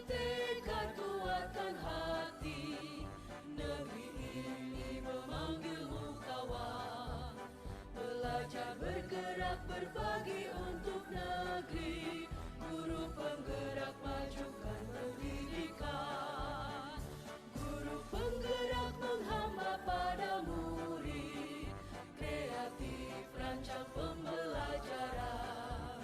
tekad kuatkan hati, negeri ini memanggilmu kawan. Belajar bergerak berbagi untuk negeri, guru penggerak majukan pendidikan. Guru penggerak menghamba pada murid, kreatif rancang pembelajaran.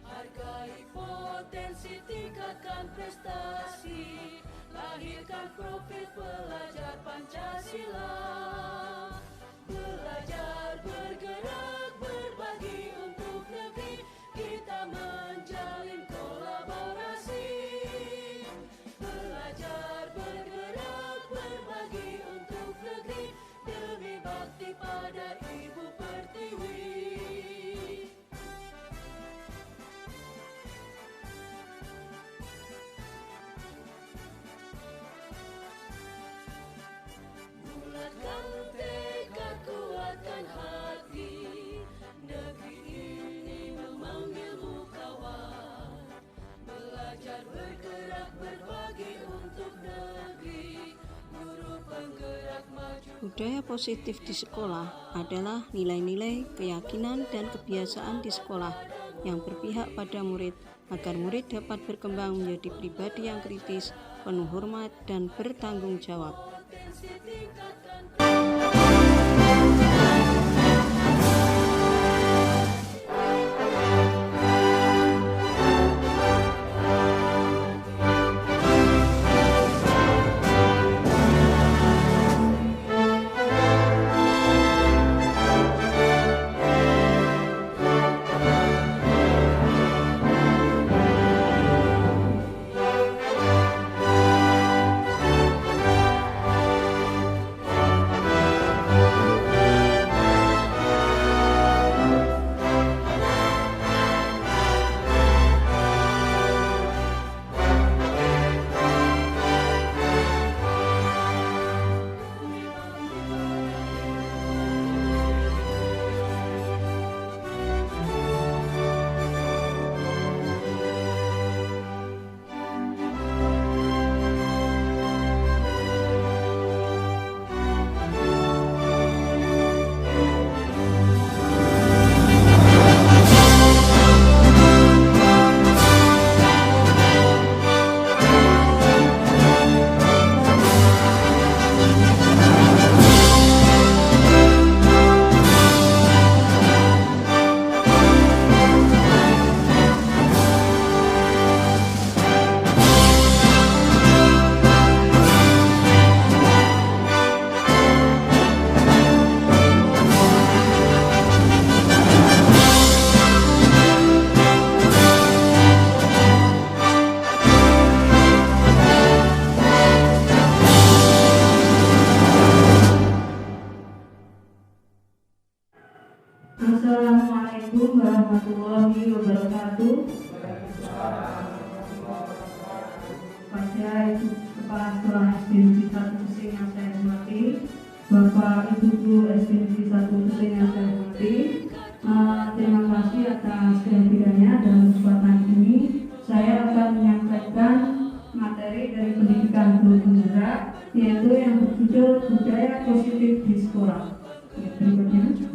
Hargai potensi, tingkatkan prestasi, lahirkan profil pelajar Pancasila. Belajar bergerak berbagi untuk negeri, kita menjalin kolaborasi. Belajar bergerak berbagi untuk negeri, demi bakti pada Ibu Pertiwi. Bulatkan tekad, kuatkan hati, negeri ini memanggilmu kawan. Belajar bergerak berbagi untuk negeri, guru penggerak maju. Budaya positif di sekolah adalah nilai-nilai, keyakinan, dan kebiasaan di sekolah yang berpihak pada murid agar murid dapat berkembang menjadi pribadi yang kritis, penuh hormat, dan bertanggung jawab. Assalamualaikum warahmatullahi wabarakatuh. Pada Ibu Kepala Sekolah SD Negeri 1 Kesing yang saya hormati, Bapak Ibu Guru SD Negeri 1 Kesing yang saya hormati, terima kasih atas kehadirannya dalam kesempatan ini. Saya akan menyampaikan materi dari pendidikan guru penggerak, yaitu yang berjudul budaya positif di sekolah. Berikutnya.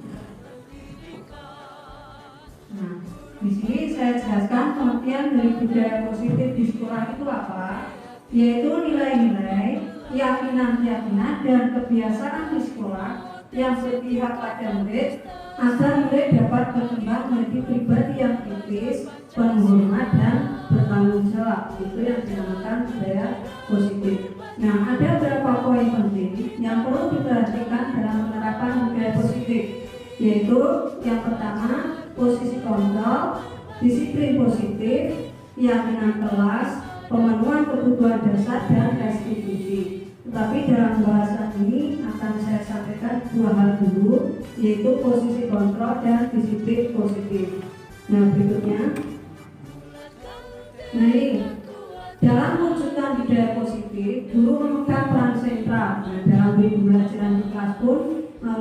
Nah, di sini saya jelaskan pengertian dari budaya positif di sekolah itu apa, yaitu nilai-nilai, keyakinan-keyakinan, dan kebiasaan di sekolah yang berpihak pada murid agar murid dapat berkembang menjadi pribadi yang kritis, penuh hormat, dan bertanggung jawab. Itu yang dinamakan budaya positif. Nah, ada beberapa poin penting yang perlu diperhatikan dalam menerapkan budaya positif, yaitu yang pertama, posisi kontrol, disiplin positif, keyakinan kelas, pemenuhan kebutuhan dasar, dan restitusi. Tetapi dalam bahasan ini akan saya sampaikan dua hal dulu, yaitu posisi kontrol dan disiplin positif. Nah, berikutnya. Nah, ini dalam mewujudkan budaya positif, guru memegang peran sentral. Nah, dalam pembelajaran di kelas pun,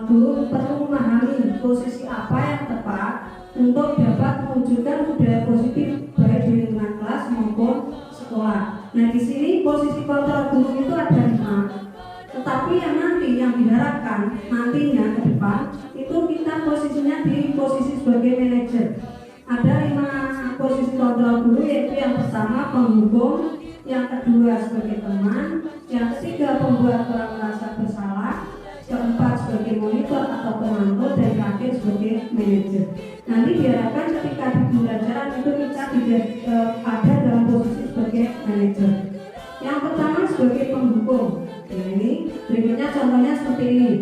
guru perlu memahami posisi apa yang tepat untuk dapat mewujudkan budaya positif baik di lingkungan kelas maupun sekolah. Nah di sini posisi kontrol guru itu ada 5. Tetapi yang nanti yang diharapkan nantinya ke depan itu kita posisinya di posisi sebagai manajer. Ada 5 posisi kontrol guru, yaitu yang pertama penghukum, yang kedua sebagai teman, yang ketiga pembuat orang merasa bersalah, keempat sebagai monitor atau pemantau, dan terakhir sebagai manajer. Nanti diharapkan ketika di pembelajaran itu kita ada dalam posisi sebagai manajer. Yang pertama sebagai penghukum. Nah ini berikutnya contohnya seperti ini.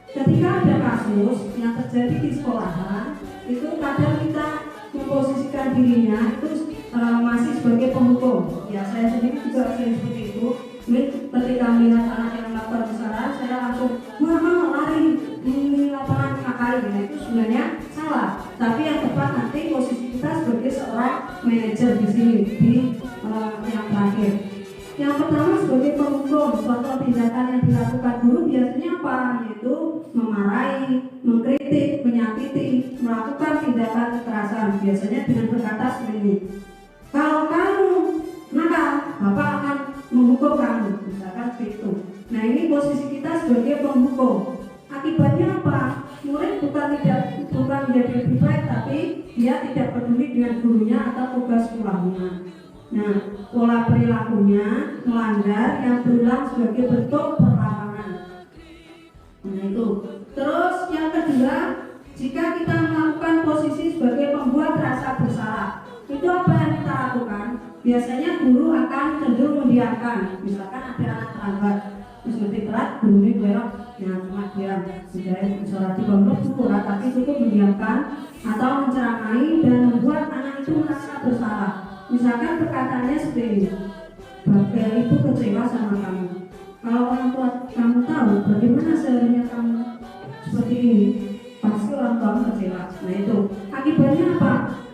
Ketika ada kasus yang terjadi di sekolahan, itu kadang kita memposisikan dirinya itu masih sebagai penghukum. Ya saya sendiri juga sering seperti itu. Ketika melihat anak yang melakukan kesalahan, saya langsung wah lari di lapangan ngakali. Nah itu sebenarnya salah. Tapi yang tepat nanti posisi kita sebagai seorang manajer di sini di yang terakhir. Yang pertama sebagai penghukum, contoh tindakan yang dilakukan guru biasanya apa? Yaitu memarahi, mengkritik, menyakiti, melakukan tindakan kekerasan. Biasanya dengan berkata seperti ini, kalau kamu nakal, Bapak akan menghukum kamu, misalkan seperti itu. Nah ini posisi kita sebagai penghukum. Akibatnya apa? Murid bukan menjadi lebih baik, tapi dia tidak peduli dengan gurunya atau tugas sekolahnya. Nah, pola perilakunya melanggar yang berulang sebagai bentuk perlawanan. Nah itu. Terus yang kedua, jika kita melakukan posisi sebagai pembuat rasa bersalah, itu apa yang kita lakukan? Biasanya guru akan cenderung mendiamkan. Misalkan ada anak terlambat, terus nanti telat, gurunya belok, ya cuma diam. Sudah suara di pondok cukup, tapi cukup mendiamkan atau menceramai dan membuat anak itu merasa bersalah. Misalkan perkataannya seperti ini, Bapak ibu kecewa sama kamu. Kalau orang tua kamu tahu bagaimana seharusnya kamu seperti ini, pasti orang tua kecewa. Nah itu akibatnya apa?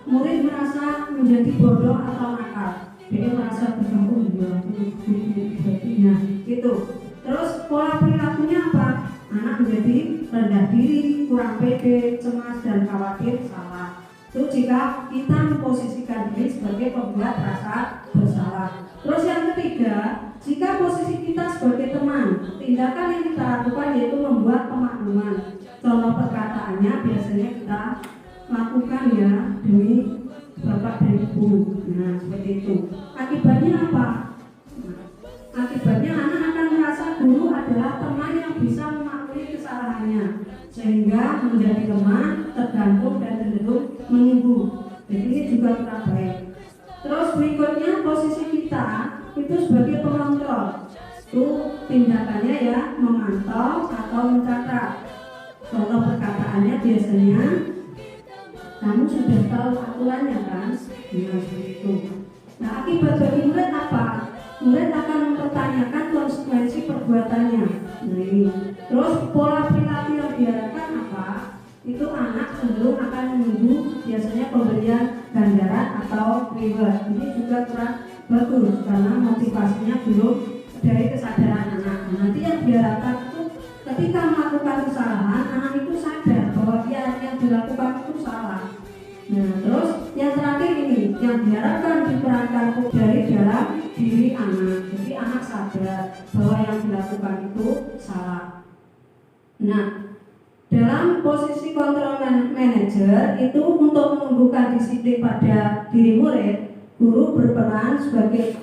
Murid merasa menjadi bodoh atau nakal. Dia merasa bergabung dengan itu. Terus pola perilakunya apa? Anak menjadi rendah diri, kurang pede, cemas dan khawatir salah. Itu jika kita memposisikan diri sebagai pembuat rasa bersalah. Terus yang ketiga, jika posisi kita sebagai teman, tindakan yang kita lakukan yaitu membuat pemakluman. Contoh perkataannya biasanya kita lakukan ya demi bapak dan ibu. Nah seperti itu. Akibatnya apa? Akibatnya anak akan merasa guru adalah teman yang bisa memaklumi kesalahannya, sehingga menjadi lemah, tergantung dan cenderung menunggu. Jadi ini juga kurang baik. Terus berikutnya posisi kita itu sebagai pengontrol. Itu tindakannya ya memantau atau mencatat. Contoh perkataannya biasanya, kamu sudah tahu aturannya kan? Ya seperti itu. Nah akibat bagi murid apa? Murid akan mempertanyakan konsekuensi perbuatannya. Nah ini. Terus pola perilaku yang diharapkan apa? Itu anak cenderung akan menunggu biasanya pemberian ganjaran atau reward. Ini juga kurang bagus karena motivasinya belum dari kesadaran anak. Nah, nanti yang diharapkan itu ketika melakukan kesalahan, anak itu sadar bahwa yang dilakukan itu salah. Nah terus yang terakhir ini yang diharapkan diperankan dari dalam diri anak. Jadi anak sadar bahwa yang dilakukan itu salah. Nah dalam posisi kontrol manager itu untuk menumbuhkan disiplin pada diri murid, guru berperan sebagai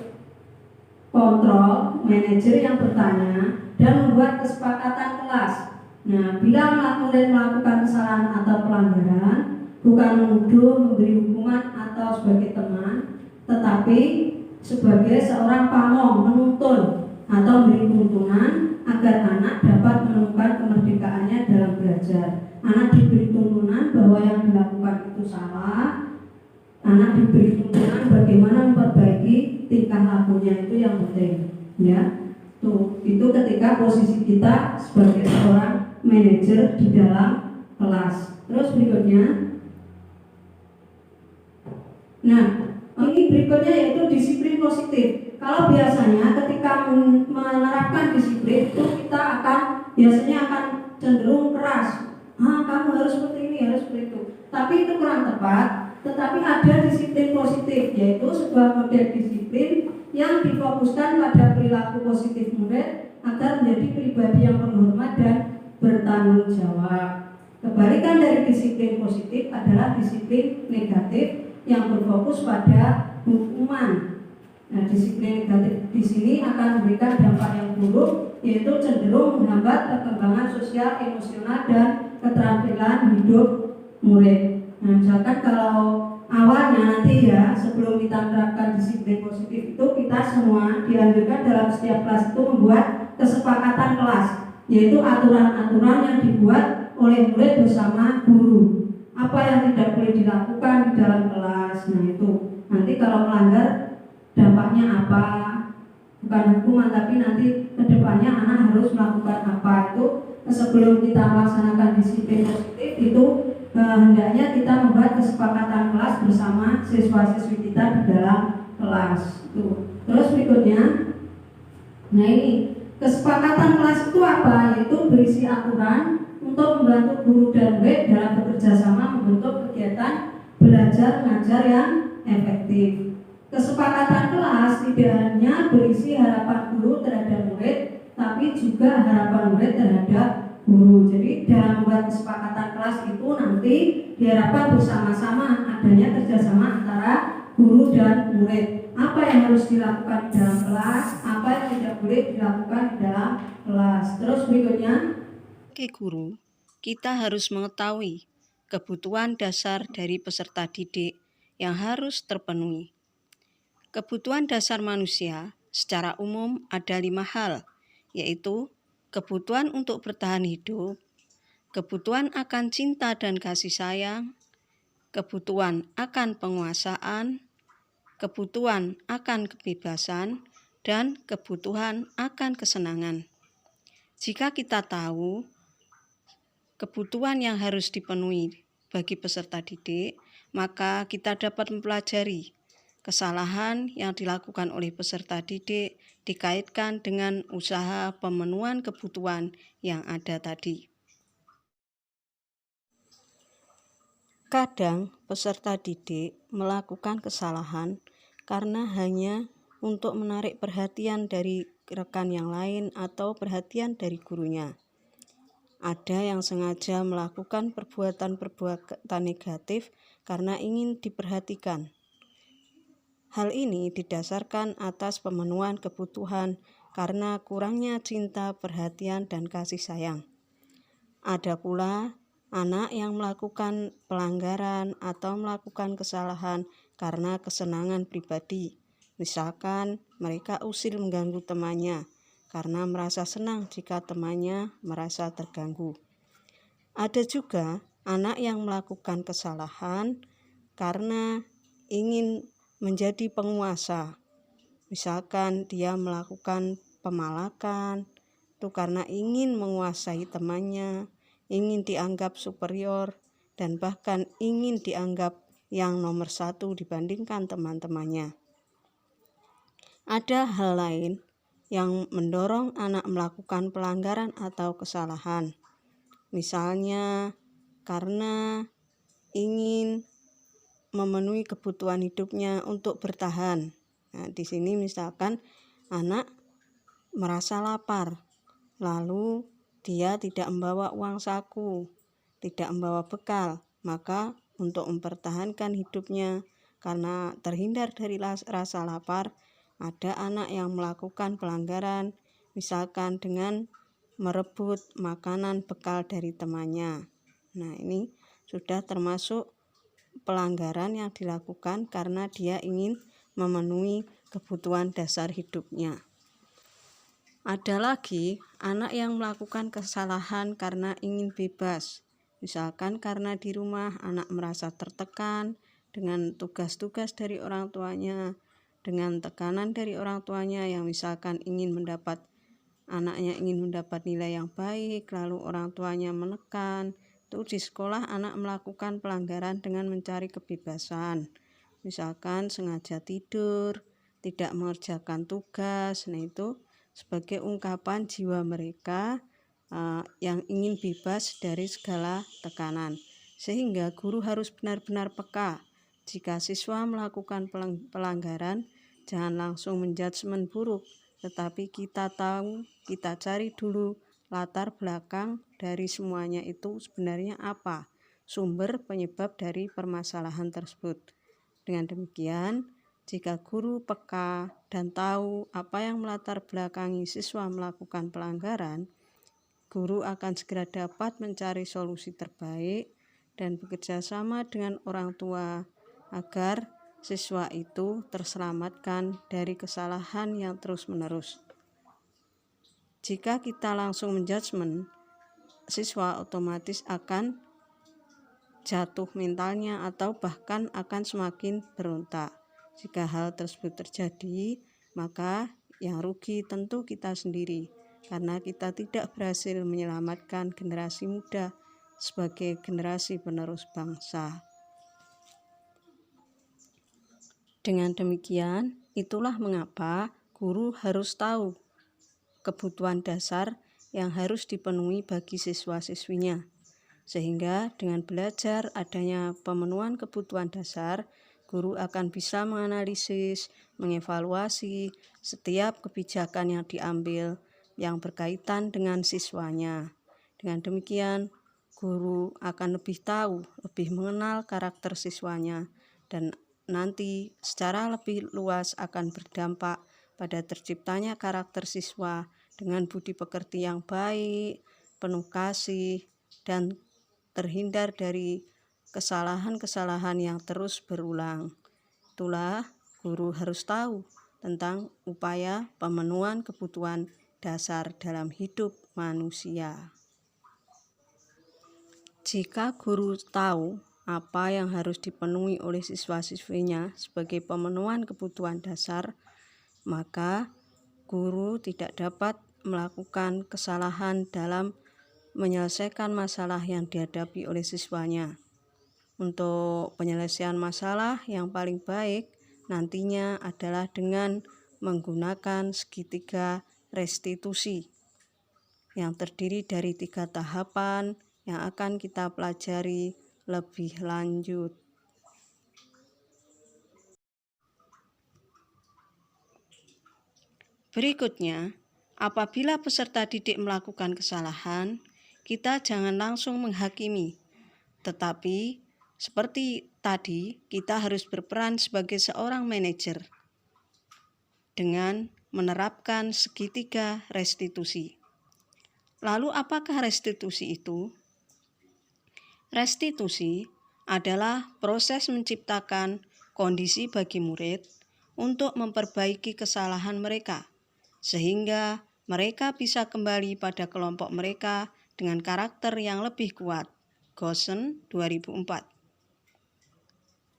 kontrol manager yang bertanya dan membuat kesepakatan kelas. Nah bila murid melakukan kesalahan atau pelanggaran, bukan menuduh, memberi hukuman atau sebagai teman, tetapi sebagai seorang pamong, menuntun atau memberi tuntunan agar anak dapat menemukan kemerdekaannya dalam belajar. Anak diberi tuntunan bahwa yang dilakukan itu salah. Anak diberi tuntunan bagaimana memperbaiki tingkah lakunya, itu yang penting. Ya, tuh itu ketika posisi kita sebagai seorang manajer di dalam kelas. Terus berikutnya. Nah, ini berikutnya yaitu disiplin positif. Kalau biasanya ketika menerapkan disiplin itu kita biasanya akan cenderung keras. Kamu harus seperti ini, harus seperti itu. Tapi itu kurang tepat. Tetapi ada disiplin positif, yaitu sebuah model disiplin yang difokuskan pada perilaku positif murid agar menjadi pribadi yang terhormat dan bertanggung jawab. Kebalikan dari disiplin positif adalah disiplin negatif yang berfokus pada hukuman. Nah, disiplin negatif di sini akan memberikan dampak yang buruk, yaitu cenderung menghambat perkembangan sosial, emosional, dan keterampilan hidup murid. Nah, misalkan kalau awalnya nanti ya, sebelum kita menerapkan disiplin positif itu, kita semua dianjurkan dalam setiap kelas itu membuat kesepakatan kelas, yaitu aturan-aturan yang dibuat oleh murid bersama guru. Apa yang tidak boleh dilakukan di dalam kelas. Nah, itu nanti kalau melanggar dampaknya apa, bukan hukuman tapi nanti kedepannya anak harus melakukan apa. Itu sebelum kita melaksanakan disiplin positif itu hendaknya kita membuat kesepakatan kelas bersama siswa-siswi kita di dalam kelas. Terus berikutnya, nah ini kesepakatan kelas itu apa? Yaitu berisi aturan untuk membantu guru dan murid dalam bekerja sama membentuk kegiatan belajar mengajar yang efektif. Kesepakatan kelas tidak hanya berisi harapan guru terhadap murid, tapi juga harapan murid terhadap guru. Jadi dalam membuat kesepakatan kelas itu nanti diharapkan bersama-sama adanya kerjasama antara guru dan murid. Apa yang harus dilakukan di dalam kelas, apa yang tidak boleh dilakukan di dalam kelas. Terus berikutnya, sebagai guru, kita harus mengetahui kebutuhan dasar dari peserta didik yang harus terpenuhi. Kebutuhan dasar manusia secara umum ada 5 hal, yaitu kebutuhan untuk bertahan hidup, kebutuhan akan cinta dan kasih sayang, kebutuhan akan penguasaan, kebutuhan akan kebebasan, dan kebutuhan akan kesenangan. Jika kita tahu kebutuhan yang harus dipenuhi bagi peserta didik, maka kita dapat mempelajari kesalahan yang dilakukan oleh peserta didik dikaitkan dengan usaha pemenuhan kebutuhan yang ada tadi. Kadang peserta didik melakukan kesalahan karena hanya untuk menarik perhatian dari rekan yang lain atau perhatian dari gurunya. Ada yang sengaja melakukan perbuatan negatif karena ingin diperhatikan. Hal ini didasarkan atas pemenuhan kebutuhan karena kurangnya cinta, perhatian, dan kasih sayang. Ada pula anak yang melakukan pelanggaran atau melakukan kesalahan karena kesenangan pribadi. Misalkan mereka usil mengganggu temannya karena merasa senang jika temannya merasa terganggu. Ada juga anak yang melakukan kesalahan karena ingin menjadi penguasa. Misalkan dia melakukan pemalakan itu karena ingin menguasai temannya, ingin dianggap superior, dan bahkan ingin dianggap yang nomor 1 dibandingkan teman-temannya. Ada hal lain yang mendorong anak melakukan pelanggaran atau kesalahan. Misalnya karena ingin memenuhi kebutuhan hidupnya untuk bertahan. Nah, di sini misalkan anak merasa lapar, lalu dia tidak membawa uang saku, tidak membawa bekal, maka untuk mempertahankan hidupnya karena terhindar dari rasa lapar, ada anak yang melakukan pelanggaran, misalkan dengan merebut makanan bekal dari temannya. Nah, ini sudah termasuk pelanggaran yang dilakukan karena dia ingin memenuhi kebutuhan dasar hidupnya. Ada lagi anak yang melakukan kesalahan karena ingin bebas. Misalkan karena di rumah anak merasa tertekan dengan tugas-tugas dari orang tuanya, dengan tekanan dari orang tuanya yang misalkan anaknya ingin mendapat nilai yang baik, lalu orang tuanya menekan. Itu di sekolah anak melakukan pelanggaran dengan mencari kebebasan. Misalkan sengaja tidur, tidak mengerjakan tugas. Nah, itu sebagai ungkapan jiwa mereka yang ingin bebas dari segala tekanan. Sehingga guru harus benar-benar peka jika siswa melakukan pelanggaran, jangan langsung menjudgment buruk, tetapi kita cari dulu latar belakang dari semuanya itu sebenarnya apa, sumber penyebab dari permasalahan tersebut. Dengan demikian, jika guru peka dan tahu apa yang melatar belakangi siswa melakukan pelanggaran, guru akan segera dapat mencari solusi terbaik dan bekerja sama dengan orang tua agar siswa itu terselamatkan dari kesalahan yang terus-menerus. Jika kita langsung menjudgment, siswa otomatis akan jatuh mentalnya atau bahkan akan semakin berontak. Jika hal tersebut terjadi, maka yang rugi tentu kita sendiri, karena kita tidak berhasil menyelamatkan generasi muda sebagai generasi penerus bangsa. Dengan demikian, itulah mengapa guru harus tahu kebutuhan dasar yang harus dipenuhi bagi siswa-siswinya. Sehingga dengan belajar adanya pemenuhan kebutuhan dasar, guru akan bisa menganalisis, mengevaluasi setiap kebijakan yang diambil yang berkaitan dengan siswanya. Dengan demikian, guru akan lebih tahu, lebih mengenal karakter siswanya, dan nanti secara lebih luas akan berdampak pada terciptanya karakter siswa dengan budi pekerti yang baik, penuh kasih, dan terhindar dari kesalahan-kesalahan yang terus berulang. Itulah guru harus tahu tentang upaya pemenuhan kebutuhan dasar dalam hidup manusia. Jika guru tahu apa yang harus dipenuhi oleh siswa-siswinya sebagai pemenuhan kebutuhan dasar, maka guru tidak dapat melakukan kesalahan dalam menyelesaikan masalah yang dihadapi oleh siswanya. Untuk penyelesaian masalah yang paling baik nantinya adalah dengan menggunakan segitiga restitusi yang terdiri dari 3 tahapan yang akan kita pelajari lebih lanjut. Berikutnya, apabila peserta didik melakukan kesalahan, kita jangan langsung menghakimi, tetapi seperti tadi, kita harus berperan sebagai seorang manajer dengan menerapkan segitiga restitusi. Lalu apakah restitusi itu? Restitusi adalah proses menciptakan kondisi bagi murid untuk memperbaiki kesalahan mereka, sehingga mereka bisa kembali pada kelompok mereka dengan karakter yang lebih kuat. Goosen 2004.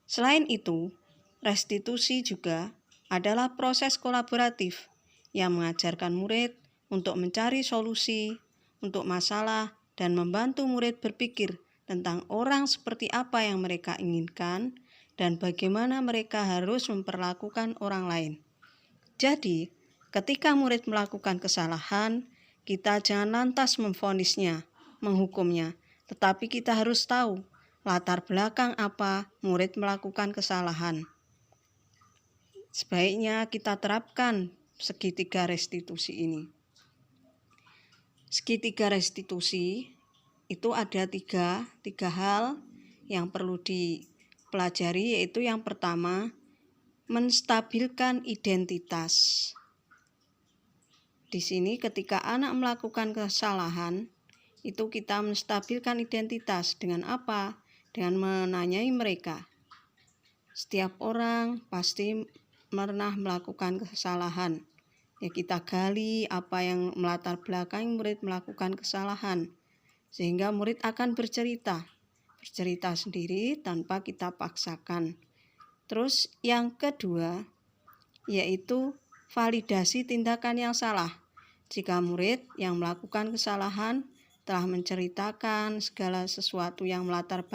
Selain itu, restitusi juga adalah proses kolaboratif yang mengajarkan murid untuk mencari solusi untuk masalah dan membantu murid berpikir tentang orang seperti apa yang mereka inginkan dan bagaimana mereka harus memperlakukan orang lain. Jadi, ketika murid melakukan kesalahan, kita jangan lantas memvonisnya, menghukumnya, tetapi kita harus tahu latar belakang apa murid melakukan kesalahan. Sebaiknya kita terapkan segitiga restitusi ini. Segitiga restitusi itu ada tiga hal yang perlu dipelajari, yaitu yang pertama, menstabilkan identitas. Di sini ketika anak melakukan kesalahan, itu kita menstabilkan identitas dengan apa? Dengan menanyai mereka. Setiap orang pasti pernah melakukan kesalahan. Ya, kita gali apa yang melatar belakangi murid melakukan kesalahan, sehingga murid akan bercerita sendiri tanpa kita paksakan. Terus yang kedua, yaitu validasi tindakan yang salah. Jika murid yang melakukan kesalahan telah menceritakan segala sesuatu yang melatar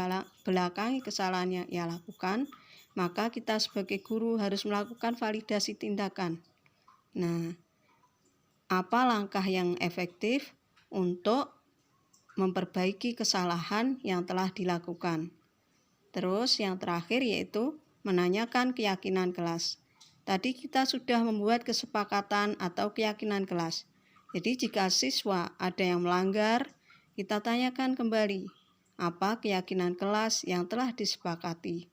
belakangi kesalahan yang ia lakukan, maka kita sebagai guru harus melakukan validasi tindakan. Nah, apa langkah yang efektif untuk memperbaiki kesalahan yang telah dilakukan? Terus yang terakhir yaitu menanyakan keyakinan kelas. Tadi kita sudah membuat kesepakatan atau keyakinan kelas. Jadi jika siswa ada yang melanggar, kita tanyakan kembali apa keyakinan kelas yang telah disepakati.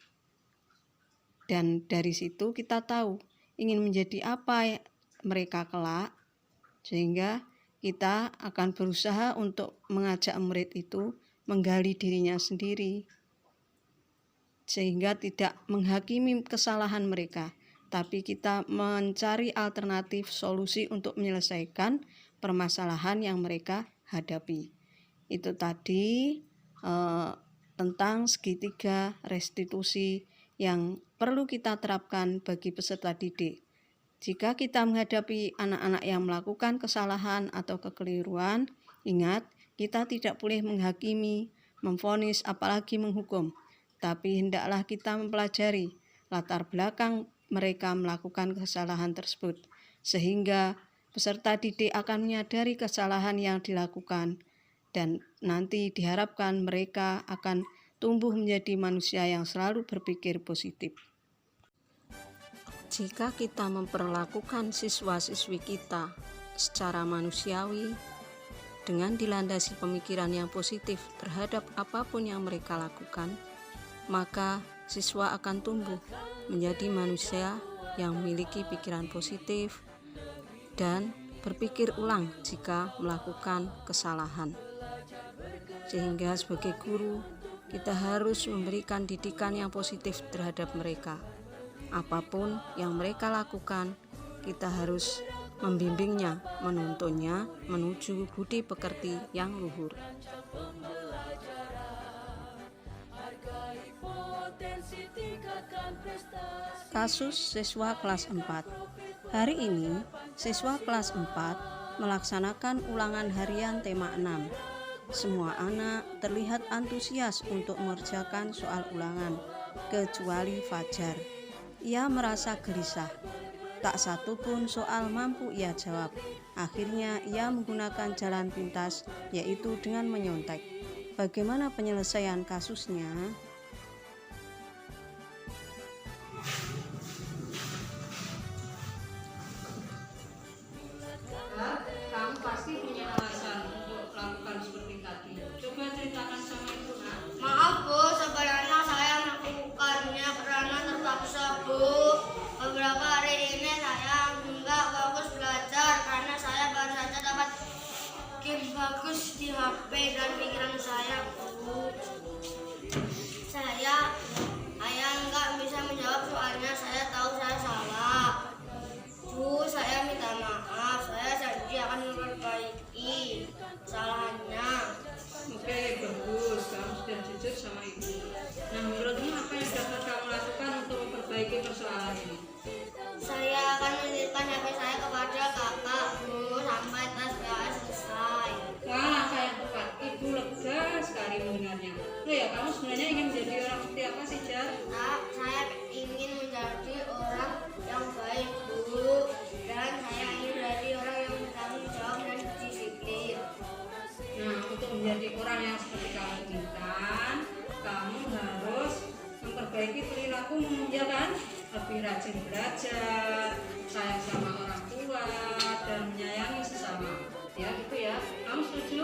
Dan dari situ kita tahu ingin menjadi apa mereka kelak, sehingga kita akan berusaha untuk mengajak murid itu menggali dirinya sendiri, sehingga tidak menghakimi kesalahan mereka, tapi kita mencari alternatif solusi untuk menyelesaikan permasalahan yang mereka hadapi. Itu tadi tentang segitiga restitusi yang perlu kita terapkan bagi peserta didik. Jika kita menghadapi anak-anak yang melakukan kesalahan atau kekeliruan, ingat, kita tidak boleh menghakimi, memvonis, apalagi menghukum. Tapi hendaklah kita mempelajari latar belakang mereka melakukan kesalahan tersebut, sehingga peserta didik akan menyadari kesalahan yang dilakukan, dan nanti diharapkan mereka akan tumbuh menjadi manusia yang selalu berpikir positif. Jika kita memperlakukan siswa-siswi kita secara manusiawi, dengan dilandasi pemikiran yang positif terhadap apapun yang mereka lakukan, maka siswa akan tumbuh menjadi manusia yang memiliki pikiran positif dan berpikir ulang jika melakukan kesalahan. Sehingga sebagai guru, kita harus memberikan didikan yang positif terhadap mereka. Apapun yang mereka lakukan, kita harus membimbingnya, menuntunnya menuju budi pekerti yang luhur. Kasus siswa kelas 4. Hari ini, siswa kelas 4 melaksanakan ulangan harian tema 6. Semua anak terlihat antusias untuk mengerjakan soal ulangan, kecuali Fajar. Ia merasa gelisah. Tak satu pun soal mampu ia jawab. Akhirnya ia menggunakan jalan pintas, yaitu dengan menyontek. Bagaimana penyelesaian kasusnya? Kamu pasti punya alasan untuk melakukan seperti tadi. Coba ceritakan sama ibu, Nak. Maaf Bu, sebenarnya saya melakukannya karena terpaksa Bu. Beberapa hari ini saya nggak bagus belajar karena saya baru saja dapat game bagus di HP dan pikiran saya Bu. Saya nggak bisa menjawab soalnya saya tahu saya salah. Bu, saya minta maaf. Saya janji akan memperbaiki kesalahannya. Oke, bagus. Kamu sudah jujur sama ibu. Nah, menurutmu apa yang dapat kamu lakukan untuk memperbaiki persoalan ini? Saya akan menitipkan HP saya kepada kakak Bu sampai tes PAS selesai. Wah, langkah yang tepat. Ibu lega sekali mendengarnya. Oh ya, kamu sebenarnya ingin menjadi orang seperti apa sih, Jar? Nah, saya ingin menjadi orang yang baik Bu, dan saya ingin menjadi orang yang bertanggung jawab dan disiplin. Nah, untuk menjadi orang yang seperti kamu inginkan, kamu harus memperbaiki perilakumu, ya kan? Lebih rajin belajar, sayang sama orang tua, dan menyayangi sesama. Ya, gitu ya. Kamu setuju?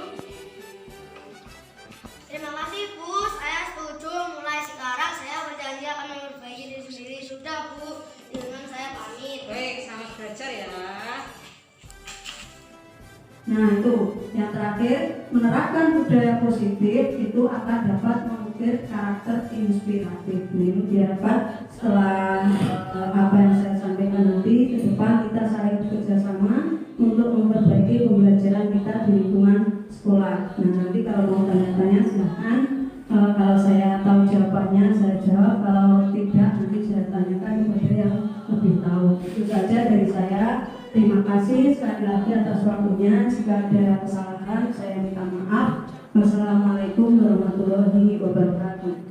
Terima kasih Bu, saya setuju. Mulai sekarang saya berjanji akan memperbaiki diri sendiri. Sudah Bu, dengan saya pamit. Baik, selamat belajar ya. Nah itu, yang terakhir, menerapkan budaya positif itu akan dapat mengukir karakter inspiratif. Nah, ini diharapkan setelah apa yang saya sampaikan nanti, ke depan kita saling bekerjasama untuk memperbaiki pembelajaran kita di lingkungan sekolah. Nah nanti kalau mau tanya-tanya silahkan. Kalau saya tahu jawabannya saya jawab, kalau tidak nanti saya tanyakan kepada yang lebih tahu. Itu saja dari saya. Terima kasih sekali lagi atas waktunya. Jika ada kesalahan saya minta maaf. Wassalamualaikum warahmatullahi wabarakatuh.